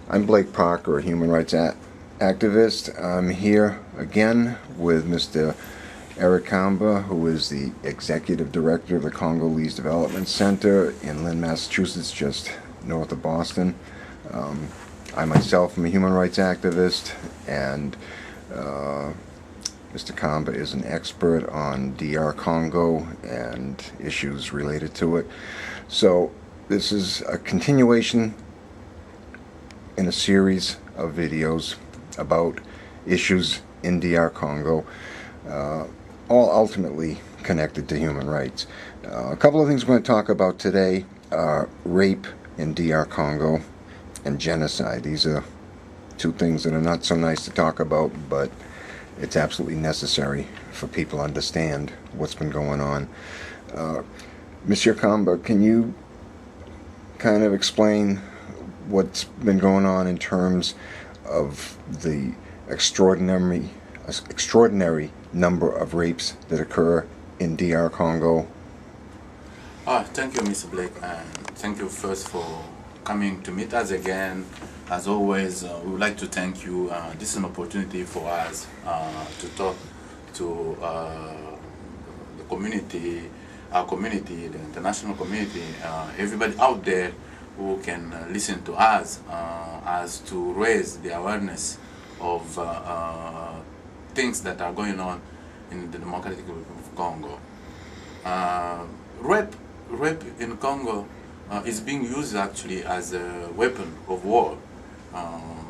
I'm Blake Parker, a human rights activist. I'm here again with Mr. Eric Kamba, who is the Executive Director of the Congolese Development Center in Lynn, Massachusetts, just north of Boston. I myself am a human rights activist, and Mr. Kamba is an expert on DR Congo and issues related to it. So this is a continuation in a series of videos about issues in DR Congo, all ultimately connected to human rights. A couple of things we're going to talk about today are rape in DR Congo and genocide. These are two things that are not so nice to talk about, but it's absolutely necessary for people to understand what's been going on. Monsieur Kamba, can you kind of explain what's been going on in terms of the extraordinary number of rapes that occur in DR Congo? Thank you, Mr. Blake, and thank you first for coming to meet us again. As always, we would like to thank you. This is an opportunity for us to talk to the community, our community, the international community, everybody out there who can listen to us as to raise the awareness of things that are going on in the Democratic Republic of Congo. Rape in Congo is being used actually as a weapon of war,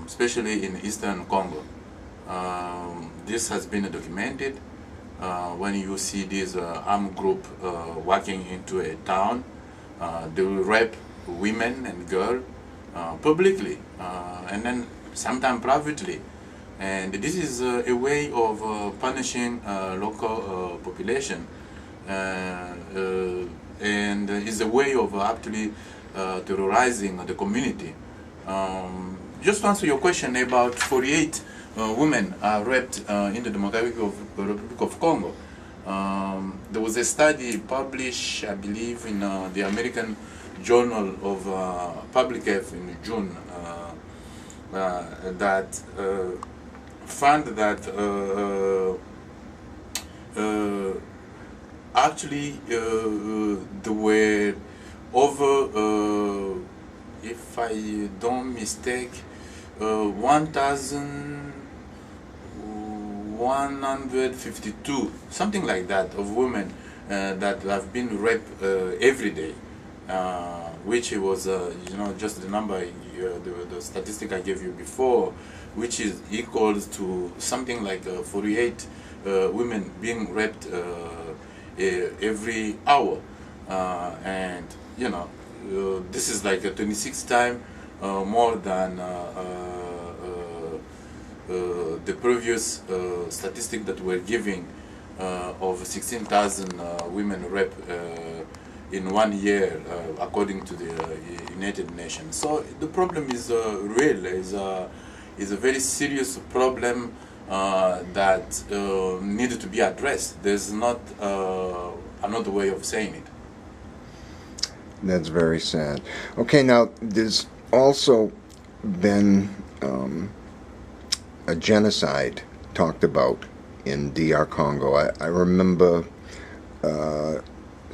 especially in eastern Congo. This has been documented when you see this armed group walking into a town. They will rape women and girls publicly, and then sometimes privately. And this is a way of punishing local population, and is a way of actually terrorizing the community. Just to answer your question, about 48 women are raped in the Democratic Republic of Congo. There was a study published, I believe, in the American Journal of Public Health in June that found that actually there were over, if I don't mistake, 1,152, something like that, of women that have been raped every day, which was, just the number, the statistic I gave you before, which is equals to something like 48 women being raped every hour, and this is like a 26 times more than the previous statistic that we're giving of 16,000 women raped in 1 year, according to the United Nations. So the problem is real. Is a very serious problem that needed to be addressed. There's not another way of saying it. That's very sad. Okay, now there's also been a genocide talked about in DR Congo. I remember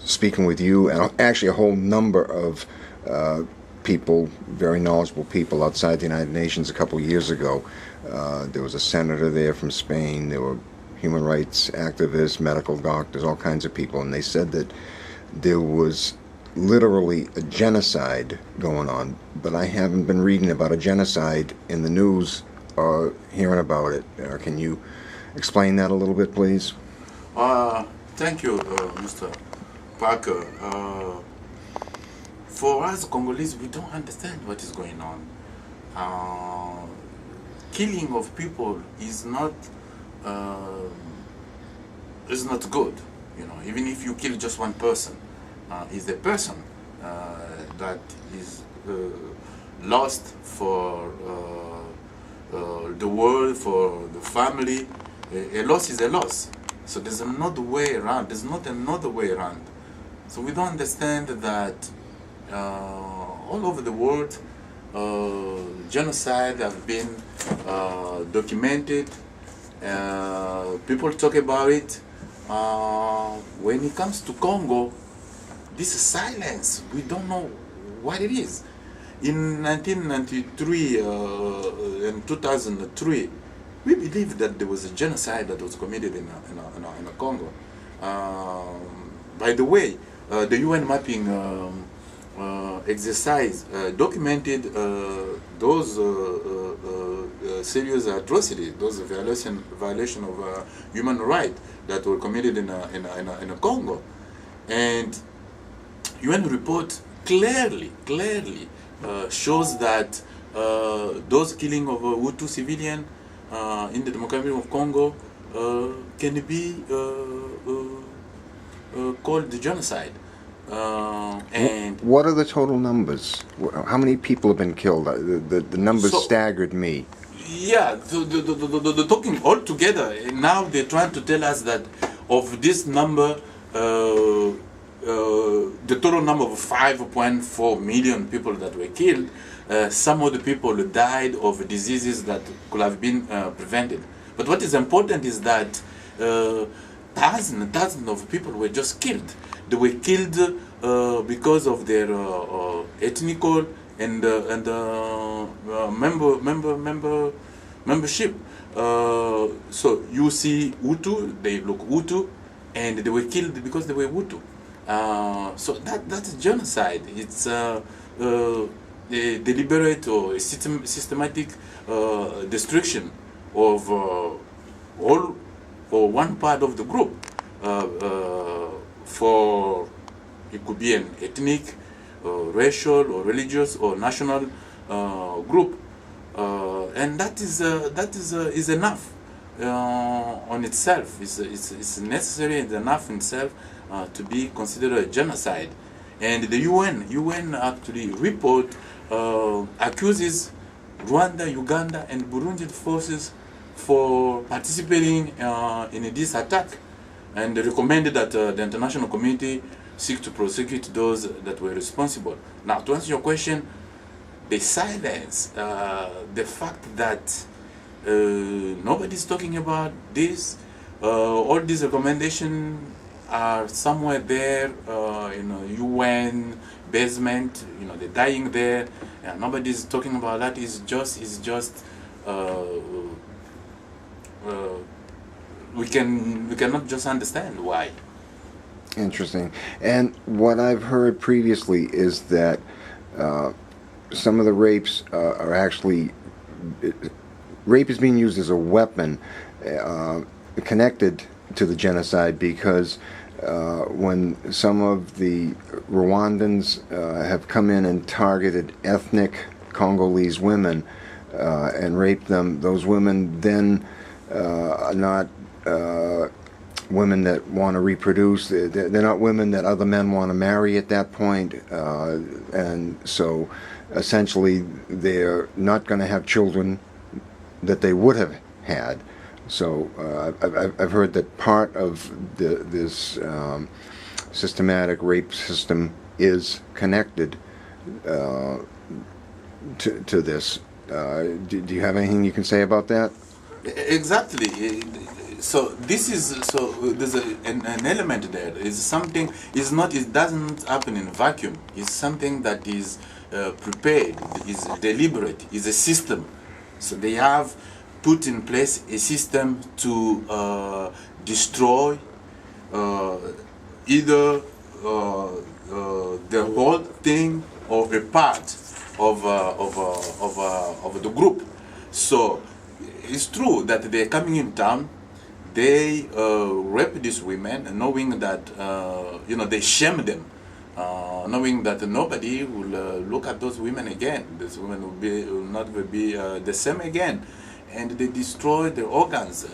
speaking with you and actually a whole number of people, very knowledgeable people outside the United Nations a couple years ago. There was a senator there from Spain. There were human rights activists, medical doctors, all kinds of people, and they said that there was literally a genocide going on, but I haven't been reading about a genocide in the news or hearing about it. Can you explain that a little bit, please? Thank you, Mr. Parker. For us Congolese, we don't understand what is going on. Killing of people is not good. Even if you kill just one person, is the person that is lost for the world, for the family. A loss is a loss. So there's another way around. There's not another way around. So we don't understand that all over the world genocide have been documented. People talk about it. When it comes to Congo, this silence, we don't know what it is. In 1993 and 2003, we believe that there was a genocide that was committed in Congo. By the way, the UN mapping exercise documented those serious atrocities, those violation of human rights that were committed in Congo, and UN report clearly shows that those killing of Hutu civilian in the Democratic Republic of Congo can be called the genocide. And what are the total numbers? How many people have been killed? The numbers staggered me. Yeah, the talking all together. Now they're trying to tell us that of this number, the total number of 5.4 million people that were killed, some of the people died of diseases that could have been prevented. But what is important is that thousands of people were just killed. They were killed because of their ethnical and membership. So you see Hutu, they look Hutu, and they were killed because they were Hutu. So that's genocide. It's a deliberate or systematic destruction of all or one part of the group. For it could be an ethnic, racial, or religious, or national group, and that is enough on itself. It's necessary and enough in itself to be considered a genocide. And the UN actually report accuses Rwanda, Uganda, and Burundi forces for participating in this attack, and recommended that the international community seek to prosecute those that were responsible. Now, to answer your question, the silence, the fact that nobody's talking about this, all these recommendations are somewhere there in a UN basement, they're dying there, and nobody's talking about that. Is just we cannot just understand why. Interesting. And what I've heard previously is that some of the rapes are actually, rape is being used as a weapon connected to the genocide, because when some of the Rwandans have come in and targeted ethnic Congolese women and raped them, those women then are not women that want to reproduce. They're not women that other men want to marry at that point, and so essentially they're not going to have children that they would have had. So I've heard that part of this systematic rape system is connected to this. Do you have anything you can say about that? Exactly. So this is there's an element there. It's something. It doesn't happen in a vacuum. It's something that is prepared. Is deliberate. Is a system. So they have put in place a system to destroy either the whole thing or a part of the group. So it's true that they're coming in town. They rape these women, knowing that they shame them, knowing that nobody will look at those women again. These women will not be the same again, and they destroy their organs,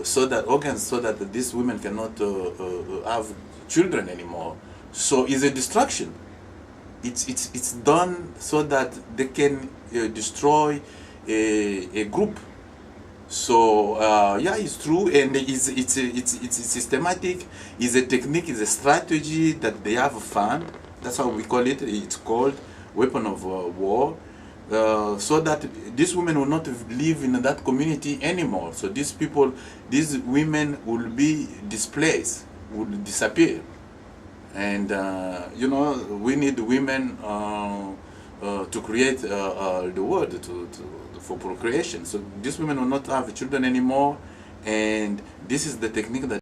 so that these women cannot have children anymore. So it's a destruction. It's done so that they can destroy a group. So yeah, it's true, and it's systematic. It's a technique, it's a strategy that they have found. That's how we call it. It's called weapon of war, so that these women will not live in that community anymore. So these people, these women will be displaced, will disappear. And you know, we need women to create the world for procreation. So these women will not have children anymore, and this is the technique that